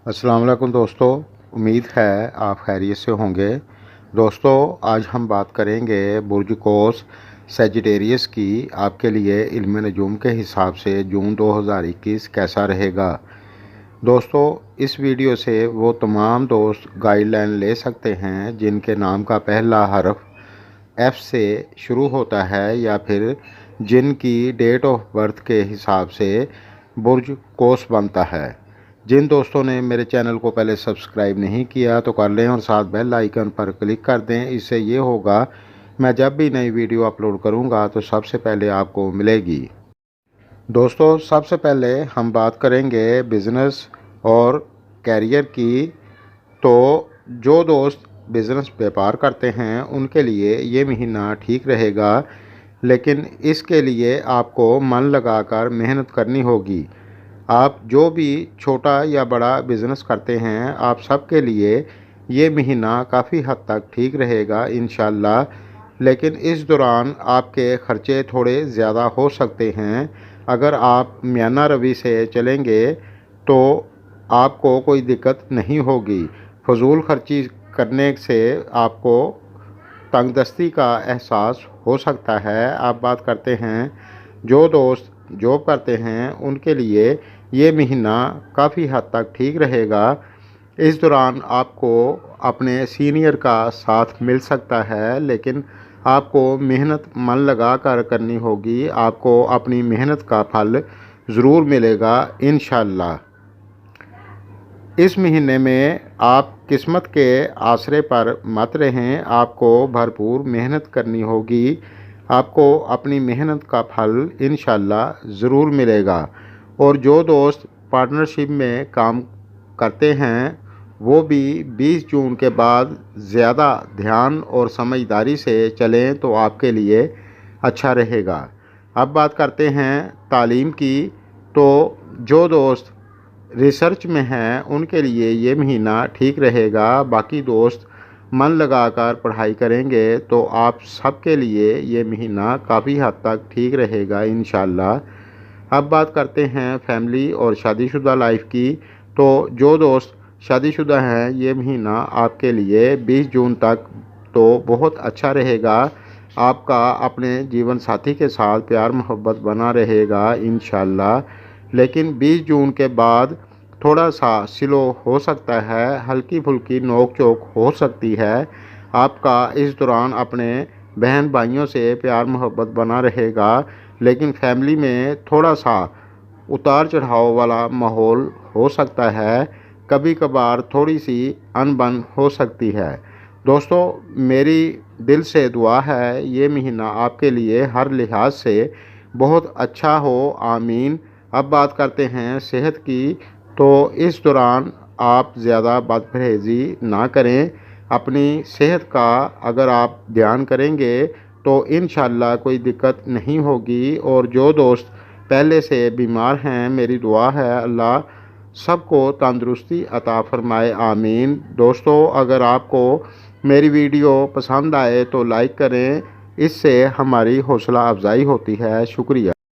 अस्सलाम वालेकुम दोस्तों, उम्मीद है आप खैरियत से होंगे। दोस्तों, आज हम बात करेंगे बुर्ज कोस सजिटेरियस की। आपके लिए इल्म नजूम के हिसाब से जून 2021 कैसा रहेगा। दोस्तों, इस वीडियो से वो तमाम दोस्त गाइडलाइन ले सकते हैं जिनके नाम का पहला हर्फ एफ़ से शुरू होता है या फिर जिनकी डेट ऑफ बर्थ के हिसाब से बुर्ज कोस बनता है। जिन दोस्तों ने मेरे चैनल को पहले सब्सक्राइब नहीं किया तो कर लें और साथ बेल आइकन पर क्लिक कर दें। इससे ये होगा, मैं जब भी नई वीडियो अपलोड करूंगा तो सबसे पहले आपको मिलेगी। दोस्तों, सबसे पहले हम बात करेंगे बिज़नेस और कैरियर की। तो जो दोस्त बिज़नेस व्यापार करते हैं उनके लिए ये महीना ठीक रहेगा, लेकिन इसके लिए आपको मन लगाकर मेहनत करनी होगी। आप जो भी छोटा या बड़ा बिज़नेस करते हैं, आप सबके लिए ये महीना काफ़ी हद तक ठीक रहेगा इंशाल्लाह। लेकिन इस दौरान आपके ख़र्चे थोड़े ज़्यादा हो सकते हैं। अगर आप मियाना रवि से चलेंगे तो आपको कोई दिक्कत नहीं होगी। फजूल खर्ची करने से आपको तंगदस्ती का एहसास हो सकता है। आप बात करते हैं जो दोस्त जॉब करते हैं उनके लिए ये महीना काफ़ी हद तक ठीक रहेगा। इस दौरान आपको अपने सीनियर का साथ मिल सकता है, लेकिन आपको मेहनत मन लगा कर करनी होगी। आपको अपनी मेहनत का फल ज़रूर मिलेगा इंशाल्लाह। इस महीने में आप किस्मत के आसरे पर मत रहें, आपको भरपूर मेहनत करनी होगी। आपको अपनी मेहनत का फल इंशाल्लाह ज़रूर मिलेगा। और जो दोस्त पार्टनरशिप में काम करते हैं वो भी 20 जून के बाद ज़्यादा ध्यान और समझदारी से चलें तो आपके लिए अच्छा रहेगा। अब बात करते हैं तालीम की। तो जो दोस्त रिसर्च में हैं उनके लिए ये महीना ठीक रहेगा। बाकी दोस्त मन लगाकर पढ़ाई करेंगे तो आप सबके लिए ये महीना काफ़ी हद तक ठीक रहेगा इंशाल्लाह। अब बात करते हैं फैमिली और शादीशुदा लाइफ की। तो जो दोस्त शादीशुदा हैं ये महीना आपके लिए 20 जून तक तो बहुत अच्छा रहेगा। आपका अपने जीवन साथी के साथ प्यार मोहब्बत बना रहेगा इंशाल्लाह। लेकिन 20 जून के बाद थोड़ा सा स्लो हो सकता है, हल्की फुल्की नोक चोक हो सकती है। आपका इस दौरान अपने बहन भाइयों से प्यार मोहब्बत बना रहेगा, लेकिन फैमिली में थोड़ा सा उतार चढ़ाव वाला माहौल हो सकता है। कभी कभार थोड़ी सी अनबन हो सकती है। दोस्तों, मेरी दिल से दुआ है ये महीना आपके लिए हर लिहाज से बहुत अच्छा हो, आमीन। अब बात करते हैं सेहत की। तो इस दौरान आप ज़्यादा बदपरहेज़ी ना करें। अपनी सेहत का अगर आप ध्यान करेंगे तो इंशाल्लाह कोई दिक्कत नहीं होगी। और जो दोस्त पहले से बीमार हैं, मेरी दुआ है अल्लाह सबको तंदुरुस्ती अता फ़रमाए, आमीन। दोस्तों, अगर आपको मेरी वीडियो पसंद आए तो लाइक करें, इससे हमारी हौसला अफजाई होती है। शुक्रिया।